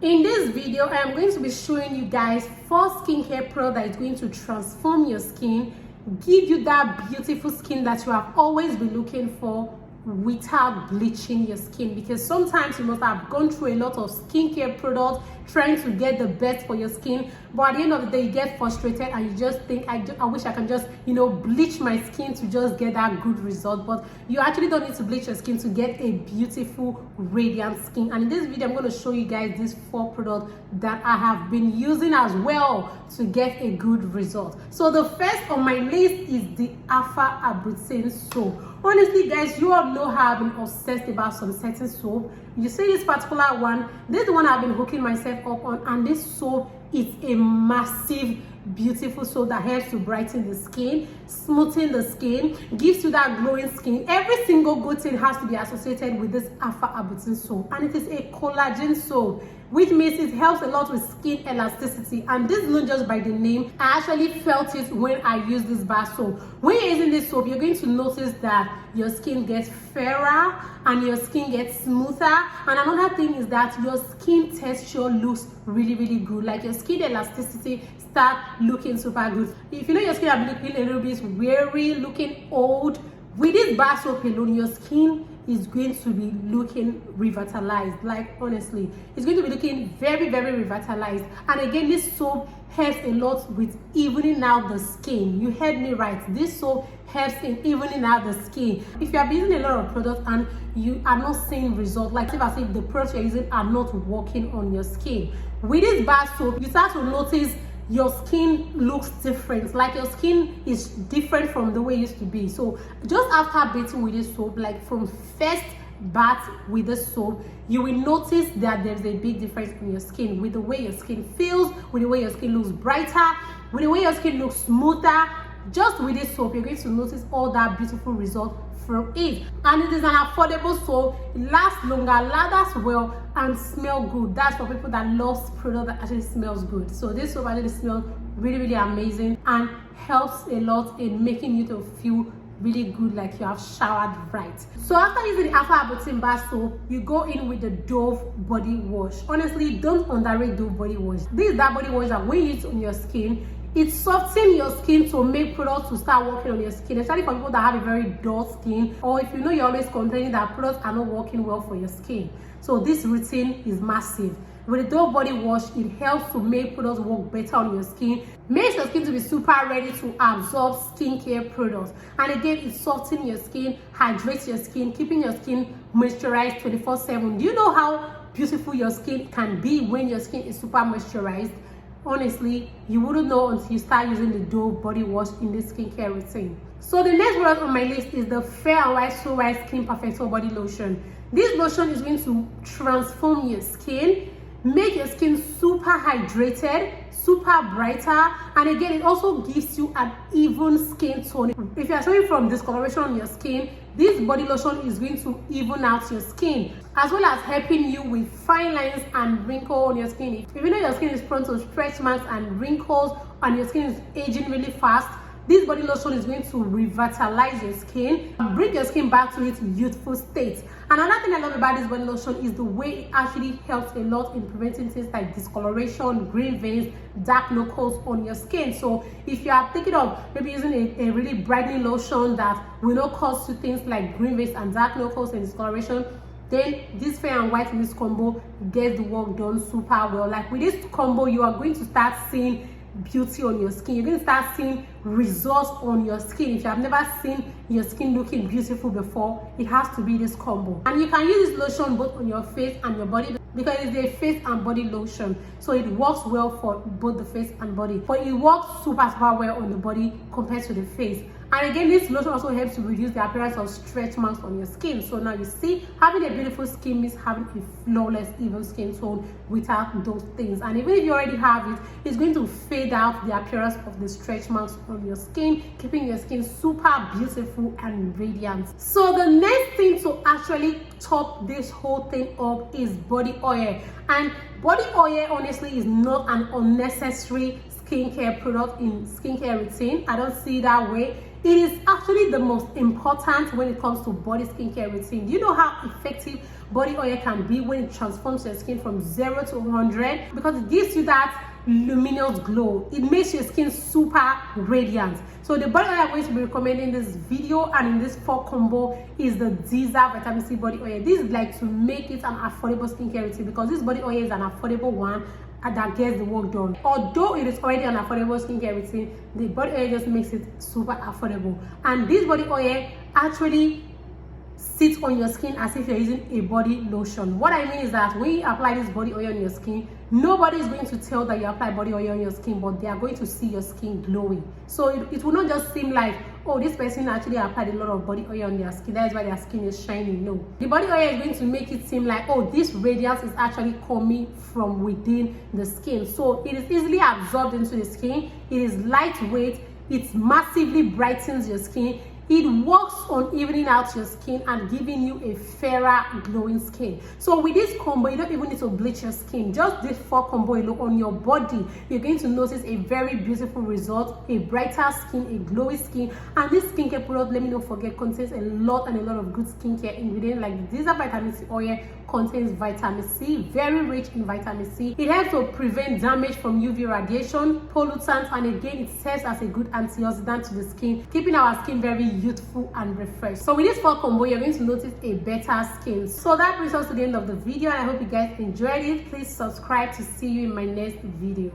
In this video, I am going to be showing you guys 4 skincare products that is going to transform your skin, give you that beautiful skin that you have always been looking for without bleaching your skin. Because sometimes you must have gone through a lot of skincare products trying to get the best for your skin, but at the end of the day you get frustrated and you just think, I wish I can just bleach my skin to just get that good result. But you actually don't need to bleach your skin to get a beautiful radiant skin. And in this video I'm going to show you guys these 4 products that I have been using as well to get a good result. So the first on my list is the Hyperpigmentation soap. Honestly guys, you all know how I've been obsessed about some certain soap. You see this particular one, this is the one I've been hooking myself up on, and this soap is a massive beautiful soap that helps to brighten the skin, smoothing the skin, gives you that glowing skin. Every single good thing has to be associated with this Hyperpigmentation soap, and it is a collagen soap, which means it helps a lot with skin elasticity. And this is not just by the name, I actually felt it when I used this bar soap. When you're using this soap, you're going to notice that your skin gets fairer and your skin gets smoother. And another thing is that your skin texture looks really good. Like your skin elasticity start looking super good. If you know your skin are looking a little bit weary, looking old, with this bar soap alone, your skin is going to be looking revitalized. Like honestly, it's going to be looking very revitalized. And again, this soap helps a lot with evening out the skin. You heard me right, this soap helps in evening out the skin. If you are using a lot of products and you are not seeing results, like as if the products you're using are not working on your skin, with this bar soap you start to notice your skin looks different. Like your skin is different from the way it used to be. So just after bathing with this soap, like from first bath with the soap, you will notice that there's a big difference in your skin, with the way your skin feels, with the way your skin looks brighter, with the way your skin looks smoother. Just with this soap, you're going to notice all that beautiful result from it. And it is an affordable soap, it lasts longer, lathers well, and smell good. That's for people that love product that actually smells good. So this soap actually smells really amazing and helps a lot in making you to feel really good, like you have showered right. So after using the Hyperpigmentation bar soap, you go in with the Dove body wash. Honestly, don't underrate Dove body wash. This is that body wash that when you use it on your skin, it softens your skin to make products to start working on your skin, especially for people that have a very dull skin, or if you know you're always complaining that products are not working well for your skin. So this routine is massive. With the Dove body wash, it helps to make products work better on your skin, makes your skin to be super ready to absorb skincare products. And again, it softens your skin, hydrates your skin, keeping your skin moisturized 24/7. Do you know how beautiful your skin can be when your skin is super moisturized? Honestly, you wouldn't know until you start using the Dove body wash in this skincare routine. So the next product on my list is the Fair and White So White Skin Perfector Body Lotion. This lotion is going to transform your skin, make your skin super hydrated, super brighter, and again, it also gives you an even skin tone. If you are suffering from discoloration on your skin, this body lotion is going to even out your skin, as well as helping you with fine lines and wrinkles on your skin. If you know your skin is prone to stretch marks and wrinkles and your skin is aging really fast, this body lotion is going to revitalize your skin and bring your skin back to its youthful state. Another thing I love about this body lotion is the way it actually helps a lot in preventing things like discoloration, green veins, dark knuckles on your skin. So if you are thinking of maybe using a really brightening lotion that will not cause you things like green veins and dark knuckles and discoloration, then this Fair and White in this combo gets the work done super well. Like with this combo, you are going to start seeing beauty on your skin. You're going to start seeing results on your skin. If you have never seen your skin looking beautiful before, it has to be this combo. And you can use this lotion both on your face and your body, because it's a face and body lotion, so it works well for both the face and body, but it works super well on the body compared to the face. And again, this lotion also helps to reduce the appearance of stretch marks on your skin. So now you see, having a beautiful skin means having a flawless, even skin tone without those things. And even if you already have it, it's going to fade out the appearance of the stretch marks on your skin, keeping your skin super beautiful and radiant. So the next thing to actually top this whole thing up is body oil. And body oil honestly is not an unnecessary skincare product in skincare routine. I don't see it that way. It is actually the most important when it comes to body skincare routine. Do you know how effective body oil can be when it transforms your skin from 0 to 100, because it gives you that luminous glow. It makes your skin super radiant. So the body oil I'm going to be recommending in this video and in this 4 combo is the Diesel Vitamin C body oil. This is like to make it an affordable skincare routine, because this body oil is an affordable one and that gets the work done. Although it is already an affordable skincare routine, the body oil just makes it super affordable. And this body oil actually sits on your skin as if you're using a body lotion. What I mean is that when you apply this body oil on your skin, nobody is going to tell that you apply body oil on your skin, but they are going to see your skin glowing. So it will not just seem like, oh, this person actually applied a lot of body oil on their skin, that is why their skin is shining. No, the body oil is going to make it seem like, oh, this radiance is actually coming from within the skin. So it is easily absorbed into the skin, it is lightweight, it massively brightens your skin. It works on evening out your skin and giving you a fairer, glowing skin. So with this combo, you don't even need to bleach your skin. Just this 4 combo alone on your body, you're going to notice a very beautiful result, a brighter skin, a glowy skin. And this skincare product, let me not forget, contains a lot of good skincare ingredients. Like the Diesel Vitamin C oil contains vitamin C, very rich in vitamin C. It helps to prevent damage from UV radiation, pollutants, and again, it serves as a good antioxidant to the skin, keeping our skin very youthful and refreshed. So with this 4 combo, you're going to notice a better skin. So that brings us to the end of the video, and I hope you guys enjoyed it. Please subscribe to see you in my next video.